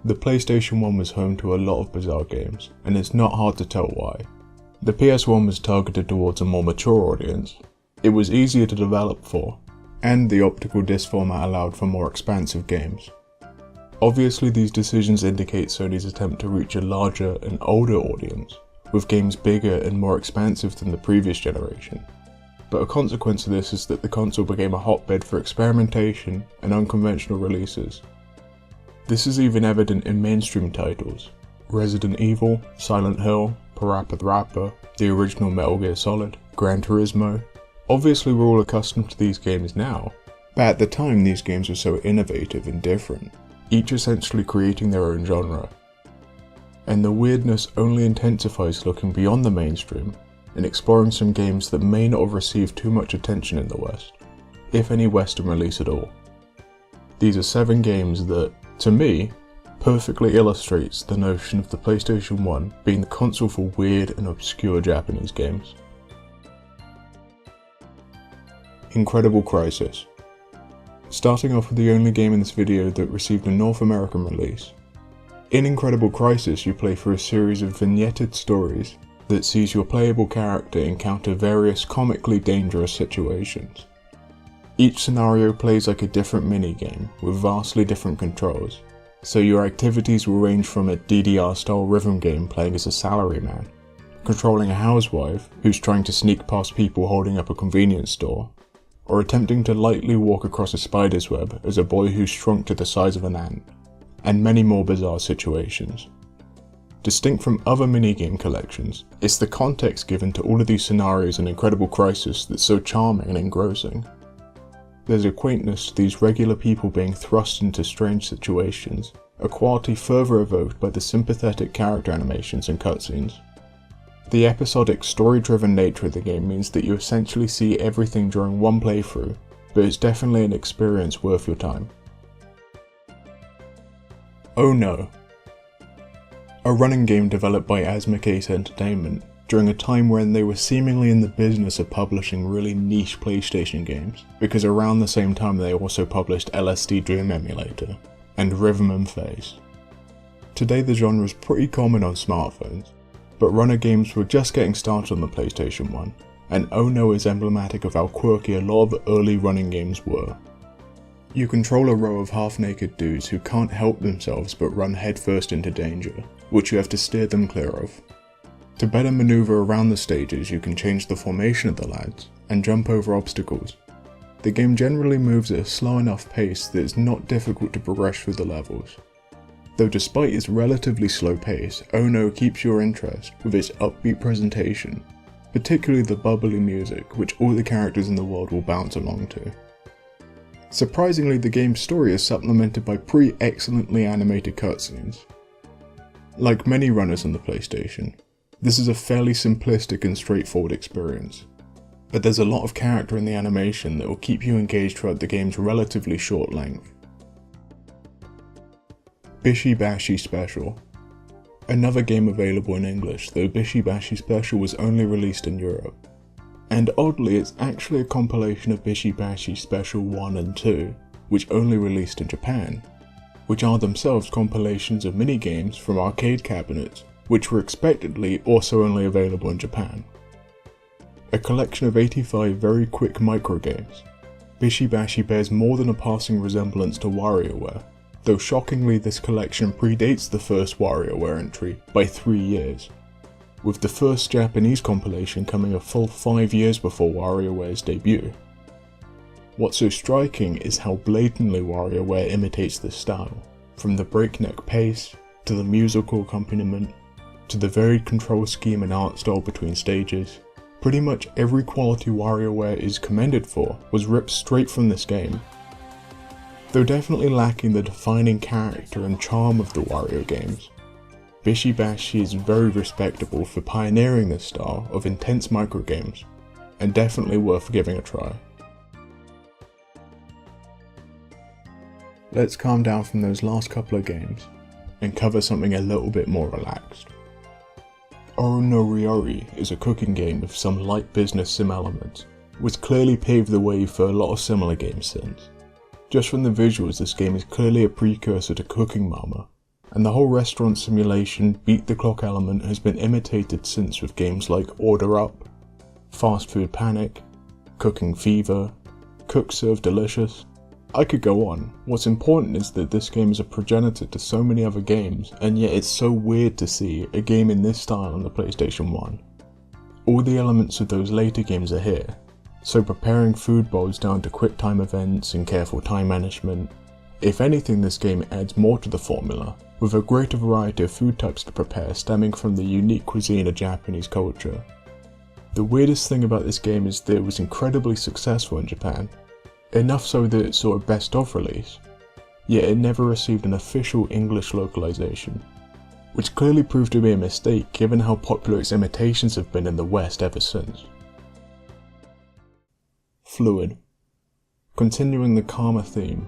The PlayStation 1 was home to a lot of bizarre games, and it's not hard to tell why. The PS1 was targeted towards a more mature audience, it was easier to develop for, and the optical disc format allowed for more expansive games. Obviously these decisions indicate Sony's attempt to reach a larger and older audience, with games bigger and more expansive than the previous generation. But a consequence of this is that the console became a hotbed for experimentation and unconventional releases. This is even evident in mainstream titles. Resident Evil, Silent Hill, Parappa the Rapper, the original Metal Gear Solid, Gran Turismo. Obviously we're all accustomed to these games now, but at the time these games were so innovative and different, each essentially creating their own genre. And the weirdness only intensifies looking beyond the mainstream and exploring some games that may not have received too much attention in the West, if any Western release at all. These are 7 games that, to me, perfectly illustrates the notion of the PlayStation 1 being the console for weird and obscure Japanese games. Incredible Crisis. Starting off with the only game in this video that received a North American release. In Incredible Crisis you play through a series of vignetted stories that sees your playable character encounter various comically dangerous situations. Each scenario plays like a different minigame with vastly different controls, so your activities will range from a DDR style rhythm game playing as a salaryman, controlling a housewife who's trying to sneak past people holding up a convenience store, or attempting to lightly walk across a spider's web as a boy who's shrunk to the size of an ant, and many more bizarre situations. Distinct from other minigame collections, it's the context given to all of these scenarios in Incredible Crisis that's so charming and engrossing. There's a quaintness to these regular people being thrust into strange situations, a quality further evoked by the sympathetic character animations and cutscenes. The episodic, story-driven nature of the game means that you essentially see everything during one playthrough, but it's definitely an experience worth your time. Oh No. A running game developed by Asmik Ace Entertainment during a time when they were seemingly in the business of publishing really niche PlayStation games, because around the same time they also published LSD Dream Emulator and Rhythm and Phase. Today the genre is pretty common on smartphones, but runner games were just getting started on the PlayStation 1, and Oh No is emblematic of how quirky a lot of early running games were. You control a row of half-naked dudes who can't help themselves but run headfirst into danger, which you have to steer them clear of. To better maneuver around the stages you can change the formation of the lads, and jump over obstacles. The game generally moves at a slow enough pace that it's not difficult to progress through the levels. Though despite its relatively slow pace, Oh No keeps your interest with its upbeat presentation, particularly the bubbly music which all the characters in the world will bounce along to. Surprisingly, the game's story is supplemented by pretty excellently animated cutscenes. Like many runners on the PlayStation, this is a fairly simplistic and straightforward experience, but there's a lot of character in the animation that will keep you engaged throughout the game's relatively short length. Bishi Bashi Special. Another game available in English, though Bishi Bashi Special was only released in Europe. And oddly, it's actually a compilation of Bishi Bashi Special 1 and 2, which only released in Japan, which are themselves compilations of minigames from arcade cabinets, which were expectedly also only available in Japan. A collection of 85 very quick microgames, Bishi Bashi bears more than a passing resemblance to WarioWare, though shockingly this collection predates the first WarioWare entry by 3 years, with the first Japanese compilation coming a full 5 years before WarioWare's debut. What's so striking is how blatantly WarioWare imitates this style, from the breakneck pace, to the musical accompaniment, to the varied control scheme and art style between stages. Pretty much every quality WarioWare is commended for was ripped straight from this game. Though definitely lacking the defining character and charm of the Wario games, Bishi Bashi is very respectable for pioneering this style of intense microgames, and definitely worth giving a try. Let's calm down from those last couple of games, and cover something a little bit more relaxed. No Ryouri is a cooking game with some light business sim elements, which clearly paved the way for a lot of similar games since. Just from the visuals, this game is clearly a precursor to Cooking Mama, and the whole restaurant simulation beat the clock element has been imitated since with games like Order Up, Fast Food Panic, Cooking Fever, Cook Serve Delicious. I could go on. What's important is that this game is a progenitor to so many other games, and yet it's so weird to see a game in this style on the PlayStation 1. All the elements of those later games are here, so preparing food bowls down to quick time events and careful time management. If anything, this game adds more to the formula, with a greater variety of food types to prepare stemming from the unique cuisine of Japanese culture. The weirdest thing about this game is that it was incredibly successful in Japan, enough so that it saw a best of release, yet it never received an official English localization, which clearly proved to be a mistake given how popular its imitations have been in the West ever since. Fluid. Continuing the Karma theme,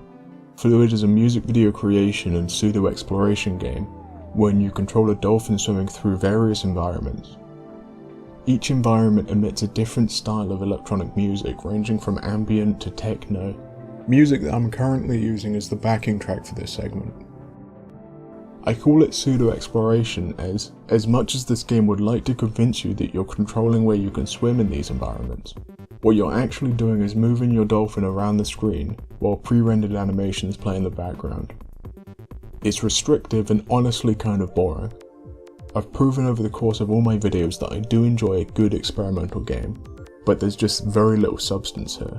Fluid is a music video creation and pseudo-exploration game wherein you control a dolphin swimming through various environments. Each environment emits a different style of electronic music ranging from ambient to techno, music that I'm currently using as the backing track for this segment. I call it pseudo-exploration as much as this game would like to convince you that you're controlling where you can swim in these environments, what you're actually doing is moving your dolphin around the screen while pre-rendered animations play in the background. It's restrictive and honestly kind of boring. I've proven over the course of all my videos that I do enjoy a good experimental game, but there's just very little substance here.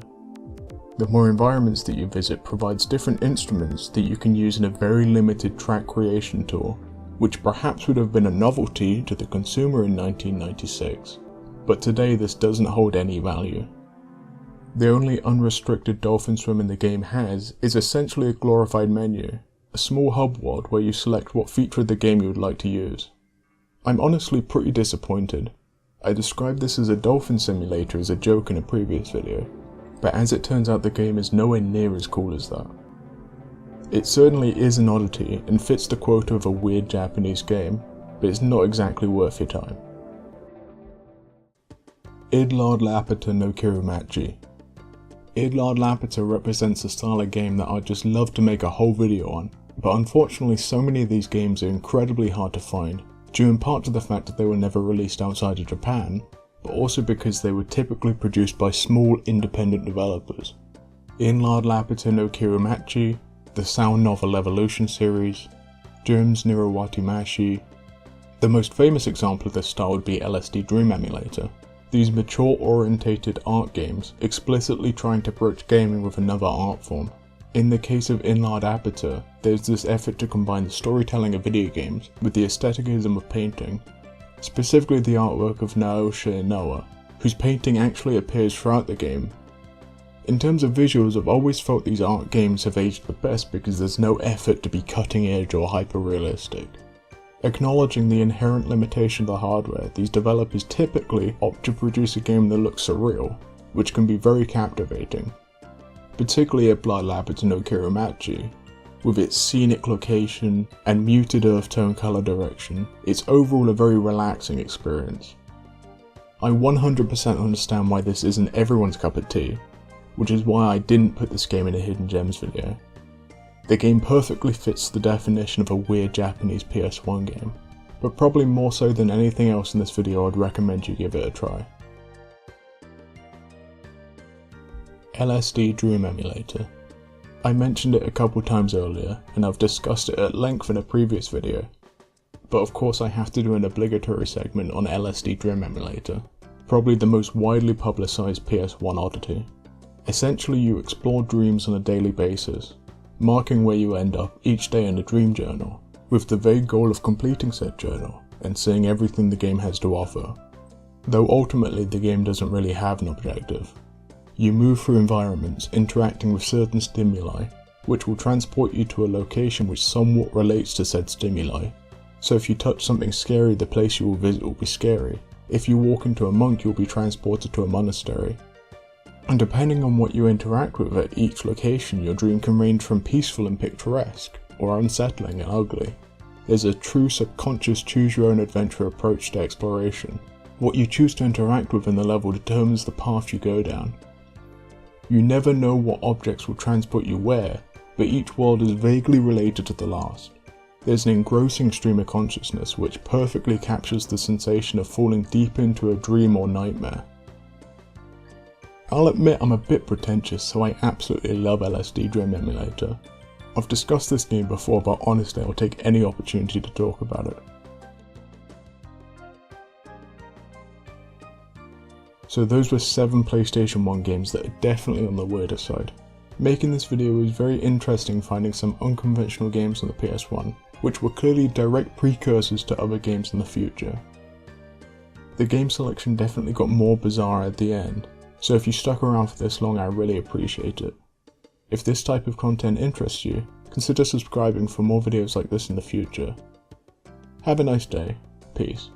The more environments that you visit provides different instruments that you can use in a very limited track creation tool, which perhaps would have been a novelty to the consumer in 1996, but today this doesn't hold any value. The only unrestricted dolphin swim in the game has is essentially a glorified menu, a small hub world where you select what feature of the game you would like to use. I'm honestly pretty disappointed. I described this as a dolphin simulator as a joke in a previous video, but as it turns out the game is nowhere near as cool as that. It certainly is an oddity and fits the quota of a weird Japanese game, but it's not exactly worth your time. Iblard Laputa no Machi. Iblard Laputa represents a style of game that I'd just love to make a whole video on, but unfortunately so many of these games are incredibly hard to find, due in part to the fact that they were never released outside of Japan, but also because they were typically produced by small independent developers. Iblard Laputa no Machi, the sound novel Evolution series, Germs Nirawati Mashi. The most famous example of this style would be LSD Dream Emulator. These mature-orientated art games explicitly trying to approach gaming with another art form. In the case of Iblard Laputa, there's this effort to combine the storytelling of video games with the aestheticism of painting, specifically the artwork of Naoshi Inoue, whose painting actually appears throughout the game. In terms of visuals, I've always felt these art games have aged the best because there's no effort to be cutting edge or hyper-realistic. Acknowledging the inherent limitation of the hardware, these developers typically opt to produce a game that looks surreal, which can be very captivating. Particularly Iblard Laputa no Machi, with its scenic location and muted earth tone color direction, it's overall a very relaxing experience. I 100% understand why this isn't everyone's cup of tea, which is why I didn't put this game in a Hidden Gems video. The game perfectly fits the definition of a weird Japanese PS1 game, but probably more so than anything else in this video I'd recommend you give it a try. LSD Dream Emulator. I mentioned it a couple times earlier, and I've discussed it at length in a previous video, but of course I have to do an obligatory segment on LSD Dream Emulator, probably the most widely publicised PS1 oddity. Essentially you explore dreams on a daily basis, marking where you end up each day in a dream journal, with the vague goal of completing said journal and seeing everything the game has to offer. Though ultimately the game doesn't really have an objective. You move through environments interacting with certain stimuli, which will transport you to a location which somewhat relates to said stimuli. So if you touch something scary, the place you will visit will be scary. If you walk into a monk, you'll be transported to a monastery. And depending on what you interact with at each location, your dream can range from peaceful and picturesque, or unsettling and ugly. There's a true subconscious choose-your-own-adventure approach to exploration. What you choose to interact with in the level determines the path you go down. You never know what objects will transport you where, but each world is vaguely related to the last. There's an engrossing stream of consciousness which perfectly captures the sensation of falling deep into a dream or nightmare. I'll admit I'm a bit pretentious, so I absolutely love LSD Dream Emulator. I've discussed this game before, but honestly I'll take any opportunity to talk about it. So those were 7 PlayStation 1 games that are definitely on the weirder side. Making this video was very interesting, finding some unconventional games on the PS1, which were clearly direct precursors to other games in the future. The game selection definitely got more bizarre at the end, so if you stuck around for this long I really appreciate it. If this type of content interests you, consider subscribing for more videos like this in the future. Have a nice day. Peace.